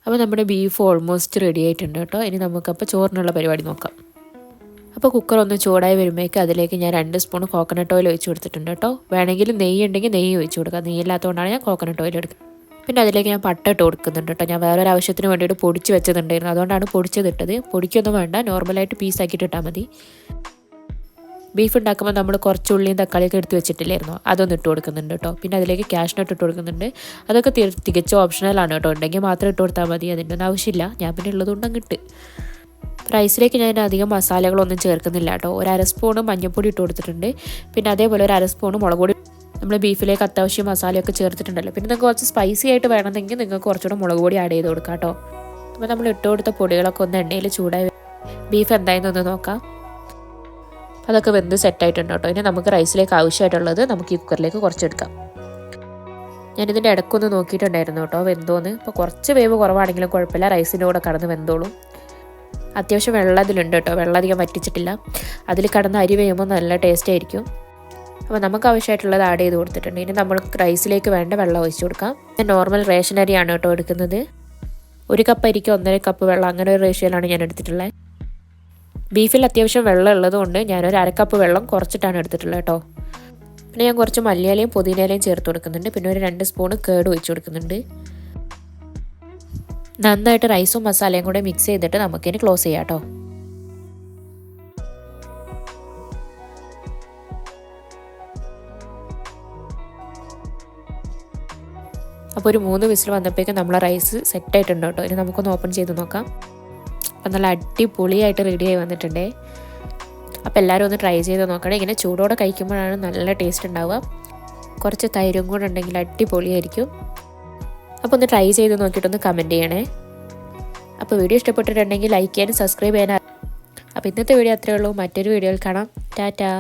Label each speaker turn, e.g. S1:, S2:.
S1: അപ്പോൾ നമ്മുടെ beef almost ready ആയിട്ടുണ്ട് കേട്ടോ. ഇനി നമുക്കപ്പോൾ ചോറിനുള്ള പരിപാടി നോക്കാം. അപ്പോൾ കുക്കർ ഒന്ന് ചൂടായി വരുമ്പോഴേക്ക് അതിലേക്ക് ഞാൻ 2 സ്പൂൺ കോക്കനട്ട് ഓയിൽ ഒഴിച്ച് കൊടുത്തിട്ടുണ്ട് കേട്ടോ. വേണമെങ്കിൽ നെയ്യ് ഉണ്ടെങ്കിൽ നെയ്യ് ഒഴിച്ച് കൊടുക്കുക. നെയ്യില്ലാത്തതുകൊണ്ടാണ് ഞാൻ കോക്കനട്ട് ഓയിൽ എടുക്കുന്നത്. പിന്നെ അതിലേക്ക് ഞാൻ പട്ട ഇട്ട് കൊടുക്കുന്നുണ്ട് കേട്ടോ. ഞാൻ വേറൊരു ആവശ്യത്തിന് വേണ്ടിയിട്ട് പൊടിച്ച് വെച്ചതുണ്ടായിരുന്നു, അതുകൊണ്ടാണ് പൊടിച്ചതിട്ടത്. പൊടിക്കൊന്നും വേണ്ട, നോർമലായിട്ട് പീസാക്കിയിട്ട് ഇട്ടാൽ മതി. ബീഫ് ഉണ്ടാക്കുമ്പോൾ നമ്മൾ കുറച്ച് ഉള്ളിയും തക്കാളിയൊക്കെ എടുത്ത് വെച്ചിട്ടില്ലായിരുന്നു, അതൊന്ന് ഇട്ട് കൊടുക്കുന്നുണ്ട് കേട്ടോ. പിന്നെ അതിലേക്ക് കാഷ്നട്ട് ഇട്ട് കൊടുക്കുന്നുണ്ട്. അതൊക്കെ തികച്ചും ഓപ്ഷണലാണ് കേട്ടോ. ഉണ്ടെങ്കിൽ മാത്രം ഇട്ട് കൊടുത്താൽ മതി, അതിൻ്റെ ഒന്നും ആവശ്യമില്ല. ഞാൻ പിന്നെ ഉള്ളതുകൊണ്ട് അങ്ങ് ഇട്ട്. റൈസിലേക്ക് ഞാൻ അധികം മസാലകളൊന്നും ചേർക്കുന്നില്ല കേട്ടോ. ഒരു 1/2 സ്പൂൺ മഞ്ഞൾപ്പൊടി ഇട്ട് കൊടുത്തിട്ടുണ്ട്. പിന്നെ അതേപോലെ ഒരു 1/2 സ്പൂൺ മുളക് പൊടി. നമ്മൾ ബീഫിലേക്ക് അത്യാവശ്യം മസാലയൊക്കെ ചേർത്തിട്ടുണ്ടല്ലോ. പിന്നെ നിങ്ങൾക്ക് കുറച്ച് സ്പൈസി ആയിട്ട് വേണമെന്നെങ്കിൽ നിങ്ങൾക്ക് കുറച്ചുകൂടെ മുളക് പൊടി ആഡ് ചെയ്ത് കൊടുക്കാം കേട്ടോ. അപ്പോൾ നമ്മൾ ഇട്ട് കൊടുത്ത പൊടികളൊക്കെ ഒന്ന് എണ്ണയിൽ ചൂടായി ബീഫ് എന്തായെന്നൊന്ന് നോക്കാം. അതൊക്കെ വെന്ത് സെറ്റായിട്ടുണ്ട് കേട്ടോ. ഇനി നമുക്ക് റൈസിലേക്ക് ആവശ്യമായിട്ടുള്ളത് നമുക്ക് ഈ കുക്കറിലേക്ക് കുറച്ചെടുക്കാം. ഞാനിതിൻ്റെ ഇടയ്ക്കൊന്ന് നോക്കിയിട്ടുണ്ടായിരുന്നു കേട്ടോ വെന്തോന്ന്. അപ്പോൾ കുറച്ച് വേവ് കുറവാണെങ്കിലും കുഴപ്പമില്ല, റൈസിൻ്റെ കൂടെ കടന്ന് വെന്തോളും. അത്യാവശ്യം വെള്ളം അതിലുണ്ട് കേട്ടോ, വെള്ളം അധികം വറ്റിച്ചിട്ടില്ല. അതിൽ കടന്ന് അരി വേയുമ്പോൾ നല്ല ടേസ്റ്റ് ആയിരിക്കും. അപ്പോൾ നമുക്ക് ആവശ്യമായിട്ടുള്ളത് ആഡ് ചെയ്ത് കൊടുത്തിട്ടുണ്ട്. ഇനി നമ്മൾ റൈസിലേക്ക് വേണ്ട വെള്ളം ഒഴിച്ച് കൊടുക്കാം. ഞാൻ നോർമൽ റേഷൻ അരിയാണ് കേട്ടോ എടുക്കുന്നത്. 1 കപ്പ് അരിക്ക് 1.5 കപ്പ് വെള്ളം, അങ്ങനെ ഒരു റേഷ്യോയിലാണ് ഞാൻ എടുത്തിട്ടുള്ളത്. ബീഫിൽ അത്യാവശ്യം വെള്ളം ഉള്ളതുകൊണ്ട് ഞാനൊരു 1/2 കപ്പ് വെള്ളം കുറച്ചിട്ടാണ് എടുത്തിട്ടുള്ളത് കേട്ടോ. പിന്നെ ഞാൻ കുറച്ച് മല്ലിയിലയും പുതിനയിലയും ചേർത്ത് കൊടുക്കുന്നുണ്ട്. പിന്നെ ഒരു 2 സ്പൂൺ കേട് ഒഴിച്ച് കൊടുക്കുന്നുണ്ട്. നന്നായിട്ട് റൈസും മസാലയും കൂടെ മിക്സ് ചെയ്തിട്ട് നമുക്കിനി ക്ലോസ് ചെയ്യാം കേട്ടോ. അപ്പോൾ ഒരു 3 വിസിൽ വന്നപ്പോഴേക്കും നമ്മളെ റൈസ് സെറ്റായിട്ടുണ്ട് കേട്ടോ. ഇനി നമുക്കൊന്ന് ഓപ്പൺ ചെയ്ത് നോക്കാം. അപ്പം നല്ല അടിപൊളിയായിട്ട് റെഡിയായി വന്നിട്ടുണ്ടേ. അപ്പോൾ എല്ലാവരും ഒന്ന് ട്രൈ ചെയ്ത് നോക്കണേ. ഇങ്ങനെ ചൂടോടെ കഴിക്കുമ്പോഴാണ് നല്ല ടേസ്റ്റ് ഉണ്ടാവുക. കുറച്ച് തൈരും കൂടെ ഉണ്ടെങ്കിൽ അടിപൊളിയായിരിക്കും. അപ്പോൾ ഒന്ന് ട്രൈ ചെയ്ത് നോക്കിയിട്ടൊന്ന് കമൻറ്റ് ചെയ്യണേ. അപ്പോൾ വീഡിയോ ഇഷ്ടപ്പെട്ടിട്ടുണ്ടെങ്കിൽ ലൈക്ക് ചെയ്യാനും സബ്സ്ക്രൈബ് ചെയ്യാനും. അപ്പോൾ ഇന്നത്തെ വീഡിയോ അത്രയേ ഉള്ളൂ. മറ്റൊരു വീഡിയോയിൽ കാണാം. ടാറ്റാ.